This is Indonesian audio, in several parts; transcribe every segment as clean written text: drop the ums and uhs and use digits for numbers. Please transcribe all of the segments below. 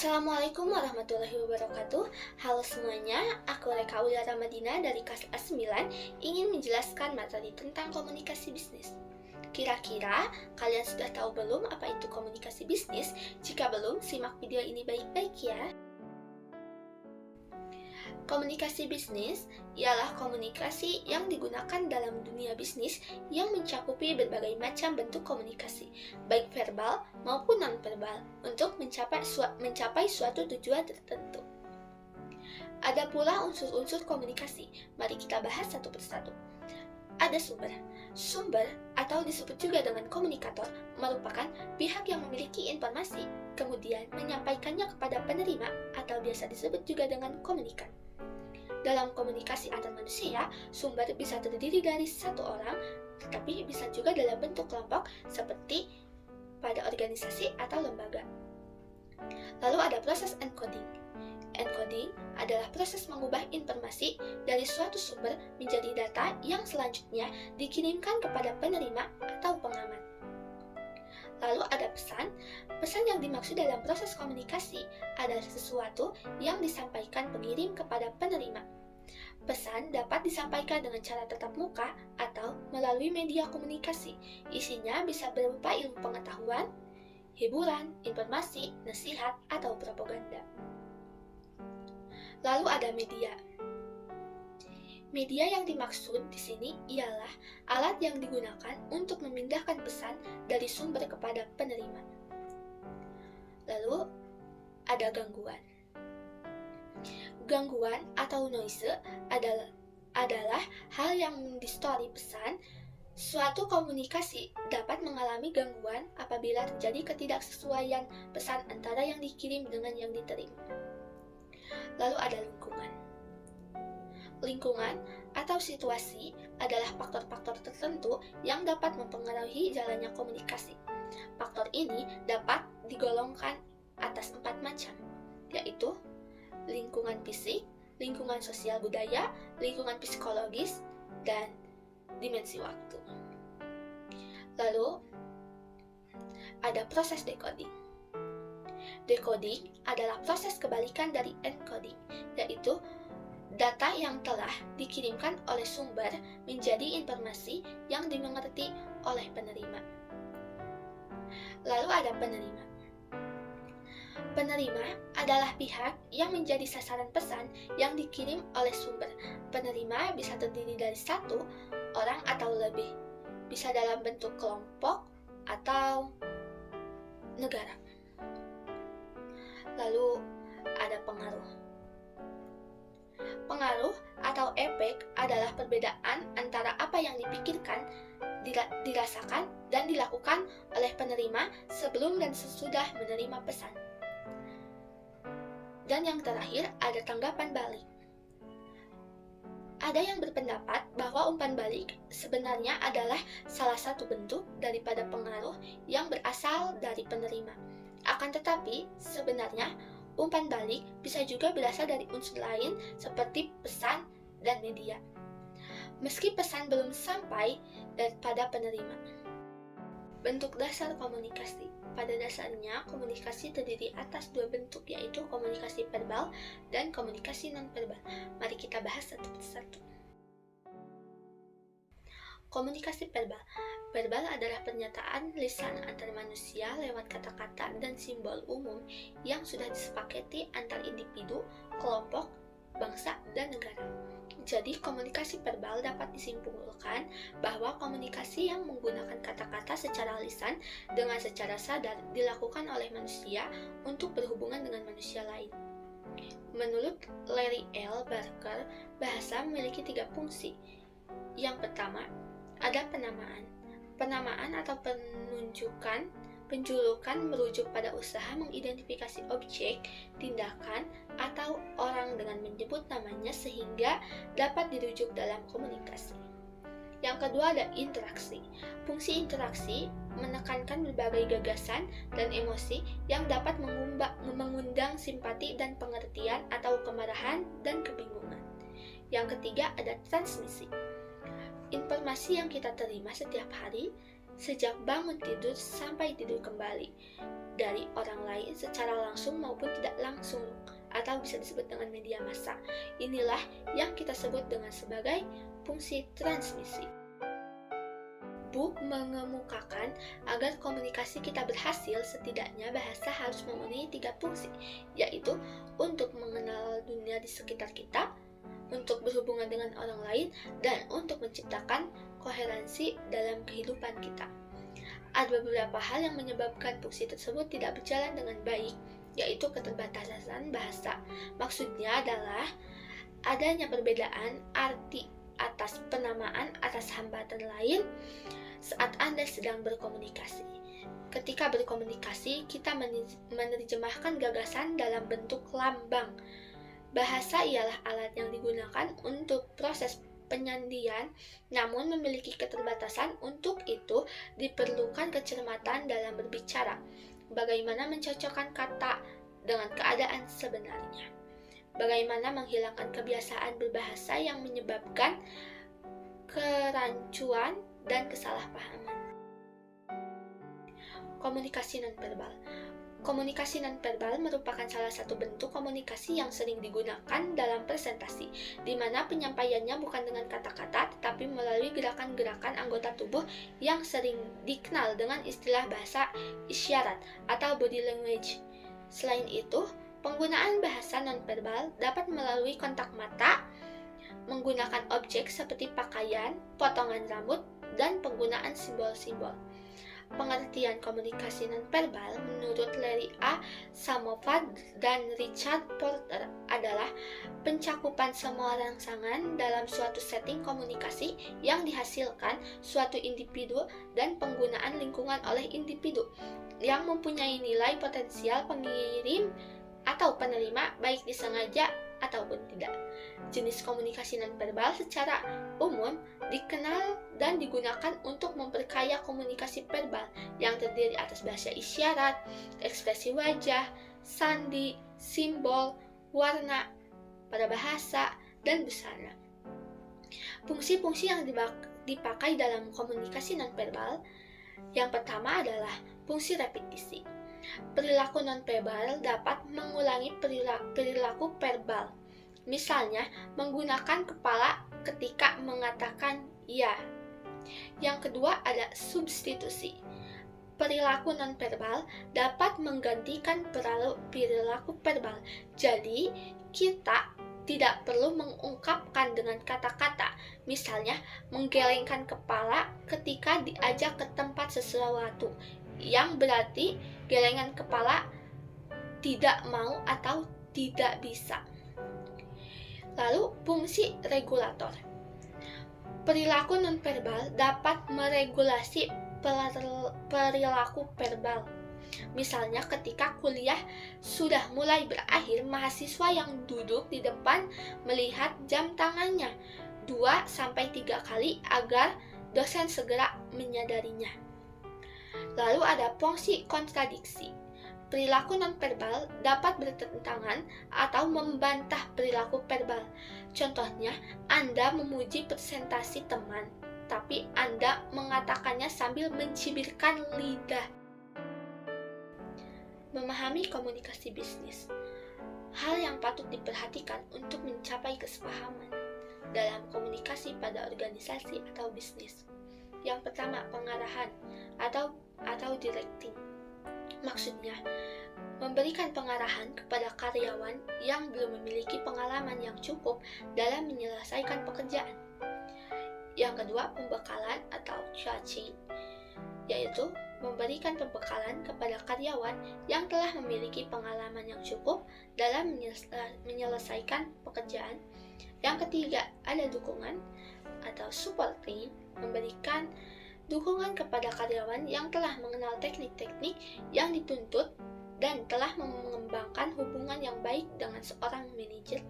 Assalamualaikum warahmatullahi wabarakatuh. Halo semuanya, aku Reka Ulia Ramadina dari kelas A9 ingin menjelaskan materi tentang komunikasi bisnis. Kira-kira kalian sudah tahu belum apa itu komunikasi bisnis? Jika belum, simak video ini baik-baik ya. Komunikasi bisnis ialah komunikasi yang digunakan dalam dunia bisnis yang mencakupi berbagai macam bentuk komunikasi, baik verbal maupun non-verbal, untuk mencapai suatu tujuan tertentu. Ada pula unsur-unsur komunikasi. Mari kita bahas satu persatu. Ada sumber. Sumber, atau disebut juga dengan komunikator, merupakan pihak yang memiliki informasi, kemudian menyampaikannya kepada penerima, atau biasa disebut juga dengan komunikan. Dalam komunikasi antar manusia, sumber bisa terdiri dari satu orang, tetapi bisa juga dalam bentuk kelompok seperti pada organisasi atau lembaga. Lalu ada proses encoding. Encoding adalah proses mengubah informasi dari suatu sumber menjadi data yang selanjutnya dikirimkan kepada penerima atau pengamat. Lalu ada pesan. Pesan yang dimaksud dalam proses komunikasi adalah sesuatu yang disampaikan pengirim kepada penerima. Pesan dapat disampaikan dengan cara tatap muka atau melalui media komunikasi. Isinya bisa berupa ilmu pengetahuan, hiburan, informasi, nasihat, atau propaganda. Lalu ada media. Media yang dimaksud di sini ialah alat yang digunakan untuk memindahkan pesan dari sumber kepada penerima. Lalu ada gangguan. Gangguan atau noise adalah hal yang mendistorsi pesan. Suatu komunikasi dapat mengalami gangguan apabila terjadi ketidaksesuaian pesan antara yang dikirim dengan yang diterima. Lalu ada lingkungan. Lingkungan atau situasi adalah faktor-faktor tertentu yang dapat mempengaruhi jalannya komunikasi. Faktor ini dapat digolongkan atas 4 macam, yaitu lingkungan fisik, lingkungan sosial budaya, lingkungan psikologis, dan dimensi waktu. Lalu, ada proses decoding. Decoding adalah proses kebalikan dari encoding, yaitu data yang telah dikirimkan oleh sumber menjadi informasi yang dimengerti oleh penerima. Lalu ada penerima. Penerima adalah pihak yang menjadi sasaran pesan yang dikirim oleh sumber. Penerima bisa terdiri dari satu orang atau lebih, bisa dalam bentuk kelompok atau negara. Lalu ada pengaruh. Pengaruh atau efek adalah perbedaan antara apa yang dipikirkan, dirasakan, dan dilakukan oleh penerima sebelum dan sesudah menerima pesan. Dan yang terakhir ada tanggapan balik. Ada yang berpendapat bahwa umpan balik sebenarnya adalah salah satu bentuk daripada pengaruh yang berasal dari penerima. Akan tetapi, sebenarnya umpan balik bisa juga berasal dari unsur lain seperti pesan dan media, meski pesan belum sampai daripada penerima. Bentuk dasar komunikasi. Pada dasarnya, komunikasi terdiri atas 2 bentuk, yaitu komunikasi verbal dan komunikasi non-verbal. Mari kita bahas satu persatu. Komunikasi verbal. Verbal adalah pernyataan lisan antar manusia lewat kata-kata dan simbol umum yang sudah disepakati antar individu, kelompok, bangsa, dan negara. Jadi, komunikasi verbal dapat disimpulkan bahwa komunikasi yang menggunakan kata-kata secara lisan dengan secara sadar dilakukan oleh manusia untuk berhubungan dengan manusia lain. Menurut Larry L. Barker, bahasa memiliki 3 fungsi. Yang pertama, ada penamaan. Penamaan atau penjulukan merujuk pada usaha mengidentifikasi objek, tindakan, atau orang dengan menyebut namanya sehingga dapat dirujuk dalam komunikasi. Yang kedua ada interaksi. Fungsi interaksi menekankan berbagai gagasan dan emosi yang dapat mengundang simpati dan pengertian atau kemarahan dan kebingungan. Yang ketiga ada transmisi. Informasi yang kita terima setiap hari sejak bangun tidur sampai tidur kembali, dari orang lain secara langsung maupun tidak langsung, atau bisa disebut dengan media massa. Inilah yang kita sebut dengan sebagai fungsi transmisi. Book mengemukakan agar komunikasi kita berhasil, setidaknya bahasa harus memenuhi 3 fungsi, yaitu untuk mengenal dunia di sekitar kita, untuk berhubungan dengan orang lain, dan untuk menciptakan koherensi dalam kehidupan kita. Ada beberapa hal yang menyebabkan fungsi tersebut tidak berjalan dengan baik, yaitu keterbatasan bahasa. Maksudnya adalah adanya perbedaan arti atas penamaan atas hambatan lain saat Anda sedang berkomunikasi. Ketika berkomunikasi, kita menerjemahkan gagasan dalam bentuk lambang. Bahasa ialah alat yang digunakan untuk proses penyandian, namun memiliki keterbatasan. Untuk itu, diperlukan kecermatan dalam berbicara. Bagaimana mencocokkan kata dengan keadaan sebenarnya. Bagaimana menghilangkan kebiasaan berbahasa yang menyebabkan kerancuan dan kesalahpahaman. Komunikasi nonverbal. Komunikasi nonverbal merupakan salah satu bentuk komunikasi yang sering digunakan dalam presentasi, di mana penyampaiannya bukan dengan kata-kata, tetapi melalui gerakan-gerakan anggota tubuh yang sering dikenal dengan istilah bahasa isyarat atau body language. Selain itu, penggunaan bahasa nonverbal dapat melalui kontak mata, menggunakan objek seperti pakaian, potongan rambut, dan penggunaan simbol-simbol. Pengertian komunikasi nonverbal menurut Larry A. Samovat dan Richard Porter adalah pencakupan semua rangsangan dalam suatu setting komunikasi yang dihasilkan suatu individu dan penggunaan lingkungan oleh individu yang mempunyai nilai potensial pengirim atau penerima, baik disengaja ataupun tidak. Jenis komunikasi nonverbal secara umum dikenal dan digunakan untuk memperkaya komunikasi verbal yang terdiri atas bahasa isyarat, ekspresi wajah, sandi, simbol, warna, pada bahasa, dan busana. Fungsi-fungsi yang dipakai dalam komunikasi nonverbal yang pertama adalah fungsi repetisi. Perilaku nonverbal dapat mengulangi perilaku verbal. Misalnya, menggunakan kepala ketika mengatakan ya. Yang kedua ada substitusi. Perilaku nonverbal dapat menggantikan perilaku verbal. Jadi, kita tidak perlu mengungkapkan dengan kata-kata. Misalnya, menggelengkan kepala ketika diajak ke tempat sesuatu, yang berarti gelengan kepala tidak mau atau tidak bisa. Lalu, fungsi regulator. Perilaku nonverbal dapat meregulasi perilaku verbal. Misalnya, ketika kuliah sudah mulai berakhir, mahasiswa yang duduk di depan melihat jam tangannya 2-3 kali agar dosen segera menyadarinya. Lalu ada fungsi kontradiksi. Perilaku nonverbal dapat bertentangan atau membantah perilaku verbal. Contohnya, Anda memuji presentasi teman, tapi Anda mengatakannya sambil mencibirkan lidah. Memahami komunikasi bisnis. Hal yang patut diperhatikan untuk mencapai kesepahaman dalam komunikasi pada organisasi atau bisnis. Yang pertama, pengarahan atau directing. Maksudnya, memberikan pengarahan kepada karyawan yang belum memiliki pengalaman yang cukup dalam menyelesaikan pekerjaan. Yang kedua, pembekalan atau coaching, yaitu memberikan pembekalan kepada karyawan yang telah memiliki pengalaman yang cukup dalam menyelesaikan pekerjaan. Yang ketiga, ada dukungan atau supporting, memberikan dukungan kepada karyawan yang telah mengenal teknik-teknik yang dituntut dan telah mengembangkan hubungan yang baik dengan seorang manajer.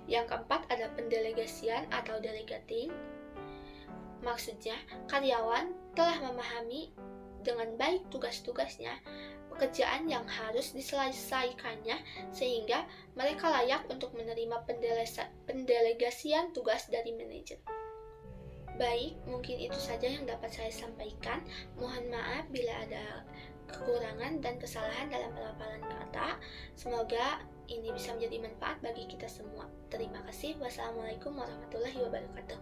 Yang keempat, ada pendelegasian atau delegating. Maksudnya, karyawan telah memahami dengan baik tugas-tugasnya, pekerjaan yang harus diselesaikannya, sehingga mereka layak untuk menerima pendelegasian tugas dari manajer. Baik, mungkin itu saja yang dapat saya sampaikan. Mohon maaf bila ada kekurangan dan kesalahan dalam pelafalan kata. Semoga ini bisa menjadi manfaat bagi kita semua. Terima kasih. Wassalamualaikum warahmatullahi wabarakatuh.